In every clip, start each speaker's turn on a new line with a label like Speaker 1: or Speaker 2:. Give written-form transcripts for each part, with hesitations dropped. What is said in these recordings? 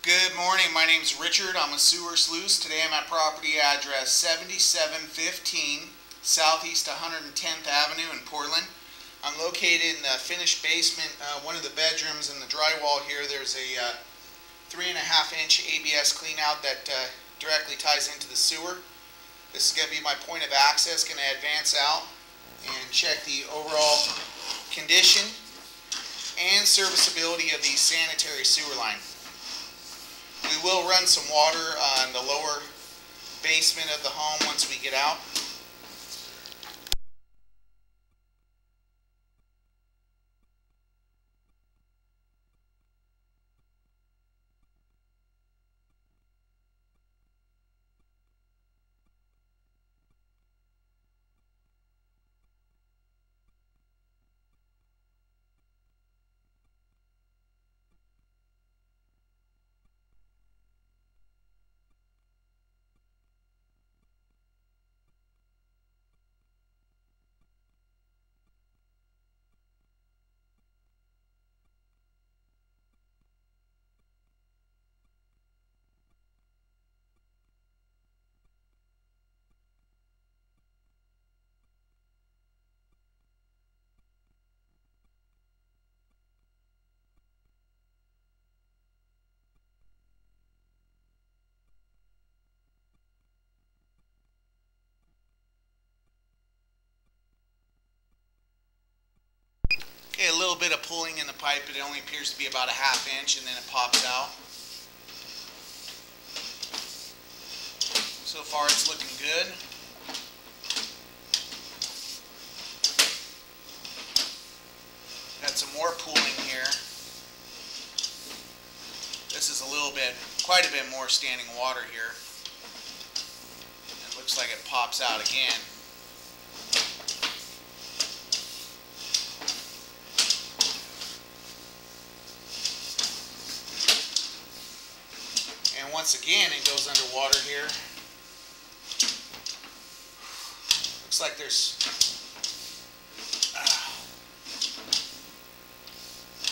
Speaker 1: Good morning. My name is Richard. I'm a sewer sluice. Today I'm at property address 7715 Southeast 110th Avenue in Portland. I'm located in the finished basement, one of the bedrooms in the drywall here. There's a 3.5-inch ABS clean out that directly ties into the sewer. This is going to be my point of access. Going to advance out and check the overall condition and serviceability of the sanitary sewer line. We will run some water on the lower basement of the home once we get out. Okay, a little bit of pulling in the pipe. It only appears to be about a 1/2 inch and then it pops out. So far it's looking good. Got some more pooling here. This is quite a bit more standing water here. It looks like it pops out again. And once again it goes underwater here. Looks like there's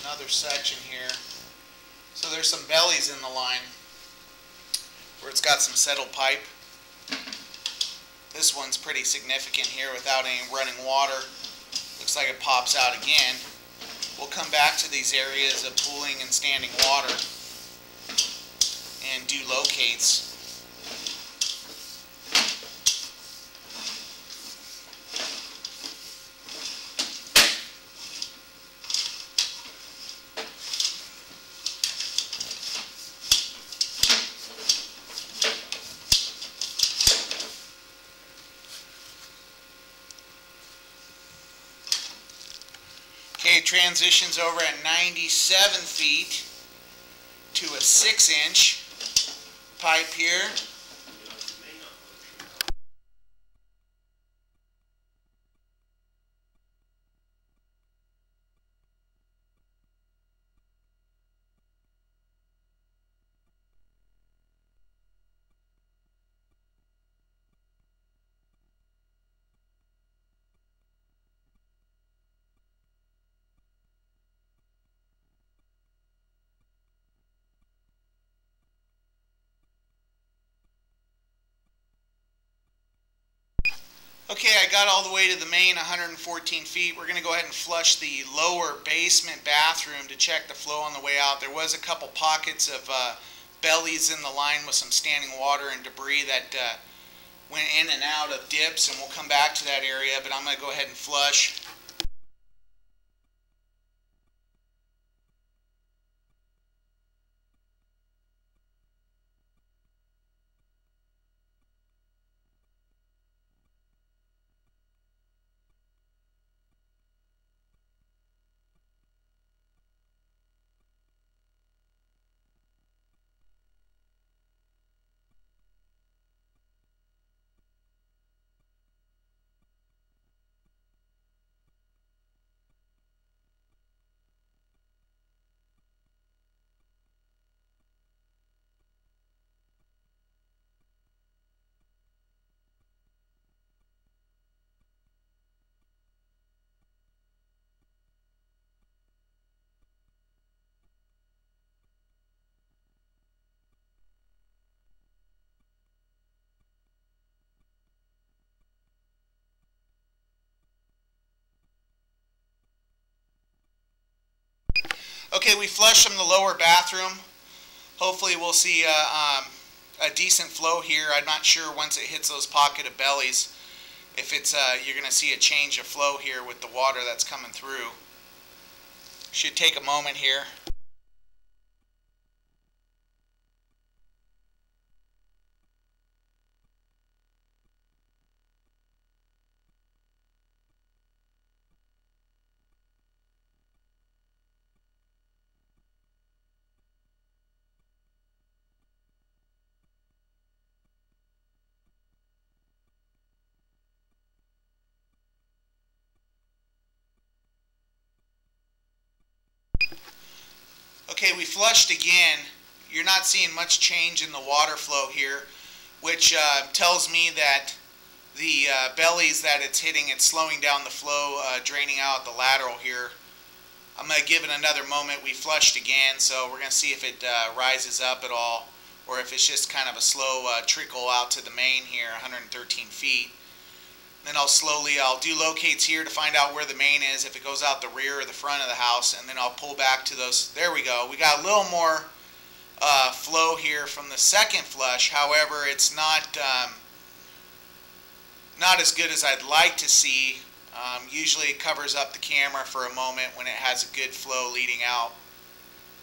Speaker 1: another section here. So there's some bellies in the line where it's got some settled pipe. This one's pretty significant here without any running water. Looks like it pops out again. We'll come back to these areas of pooling and standing water and do locates. Okay, transitions over at 97 feet to a 6-inch pipe here. Okay, I got all the way to the main 114 feet. We're going to go ahead and flush the lower basement bathroom to check the flow on the way out. There was a couple pockets of bellies in the line with some standing water and debris that went in and out of dips, and we'll come back to that area, but I'm going to go ahead and flush. Okay, we flushed from the lower bathroom. Hopefully we'll see a decent flow here. I'm not sure once it hits those pocket of bellies if it's you're going to see a change of flow here with the water that's coming through. Should take a moment here. Okay, we flushed again. You're not seeing much change in the water flow here, which tells me that the bellies that it's hitting, it's slowing down the flow, draining out the lateral here. I'm going to give it another moment. We flushed again, so we're going to see if it rises up at all, or if it's just kind of a slow trickle out to the main here, 113 feet. Then I'll do locates here to find out where the main is, if it goes out the rear or the front of the house, and then I'll pull back to those. There we go. We got a little more flow here from the second flush. However, it's not as good as I'd like to see. Usually it covers up the camera for a moment when it has a good flow leading out.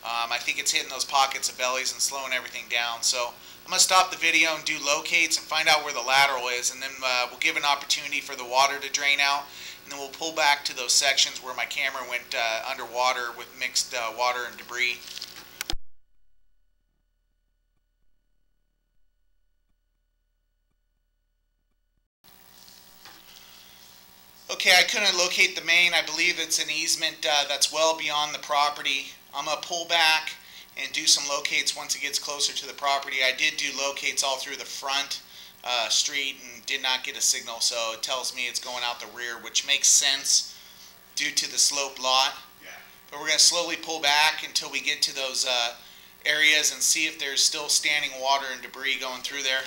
Speaker 1: I think it's hitting those pockets of bellies and slowing everything down. So I'm going to stop the video and do locates and find out where the lateral is, and then we'll give an opportunity for the water to drain out, and then we'll pull back to those sections where my camera went underwater with mixed water and debris. Okay, I couldn't locate the main. I believe it's an easement that's well beyond the property. I'm going to pull back and do some locates once it gets closer to the property. I did do locates all through the front street and did not get a signal, so it tells me it's going out the rear, which makes sense due to the sloped lot. Yeah. But we're going to slowly pull back until we get to those areas and see if there's still standing water and debris going through there.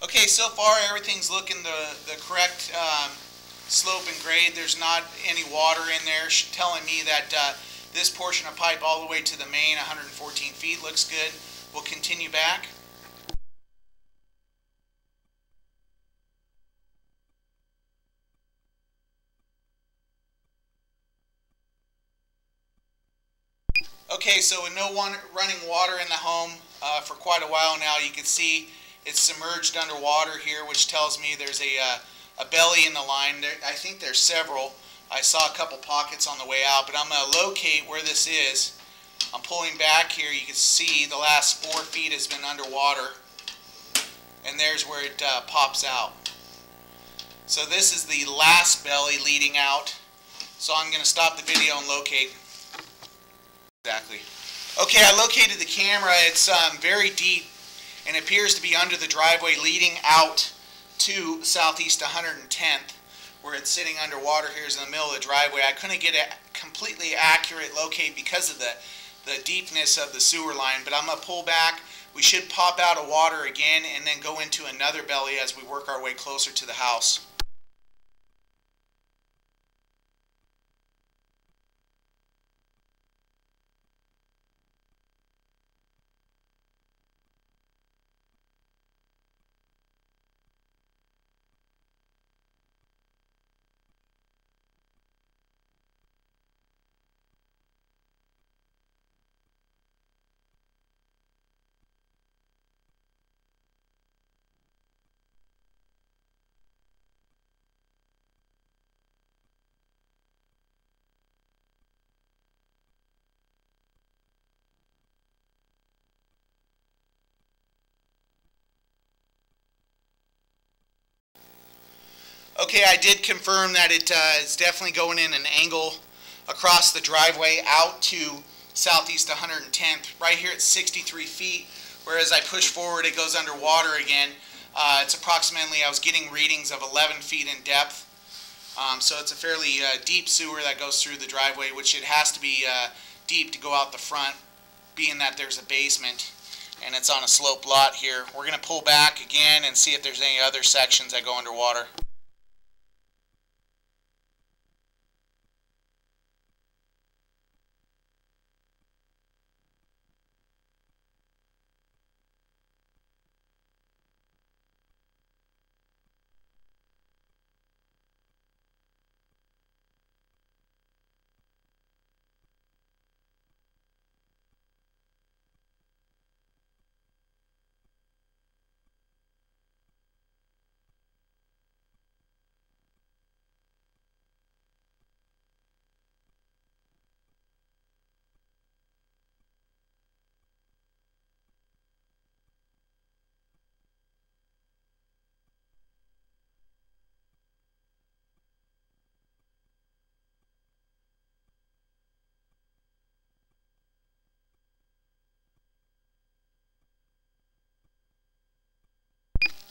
Speaker 1: Okay, so far everything's looking the correct slope and grade. There's not any water in there, telling me that this portion of pipe all the way to the main, 114 feet, looks good. We'll continue back. Okay, so with no running water in the home for quite a while now, you can see it's submerged underwater here, which tells me there's a belly in the line. I think there's several. I saw a couple pockets on the way out, but I'm going to locate where this is. I'm pulling back here. You can see the last 4 feet has been underwater, and there's where it pops out. So this is the last belly leading out. So I'm going to stop the video and locate. Exactly. Okay, I located the camera. It's very deep and appears to be under the driveway leading out to southeast 110th, where it's sitting underwater. Here's in the middle of the driveway. I couldn't get a completely accurate locate because of the deepness of the sewer line, but I'm going to pull back. We should pop out of water again and then go into another belly as we work our way closer to the house. Okay, I did confirm that it is definitely going in an angle across the driveway out to southeast 110th. Right here at 63 feet, whereas I push forward it goes underwater again. It's approximately, I was getting readings of 11 feet in depth. So it's a fairly deep sewer that goes through the driveway, which it has to be deep to go out the front, being that there's a basement and it's on a sloped lot here. We're going to pull back again and see if there's any other sections that go underwater.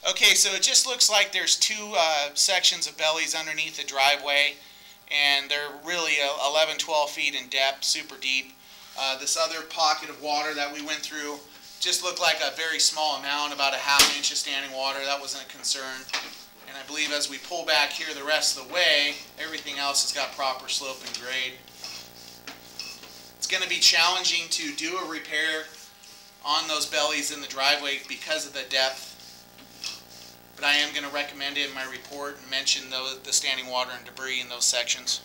Speaker 1: Okay, so it just looks like there's two sections of bellies underneath the driveway, and they're really 11, 12 feet in depth, super deep. This other pocket of water that we went through just looked like a very small amount, about a ½ inch of standing water. That wasn't a concern. And I believe as we pull back here the rest of the way, everything else has got proper slope and grade. It's going to be challenging to do a repair on those bellies in the driveway because of the depth. But I am going to recommend it in my report and mention the standing water and debris in those sections.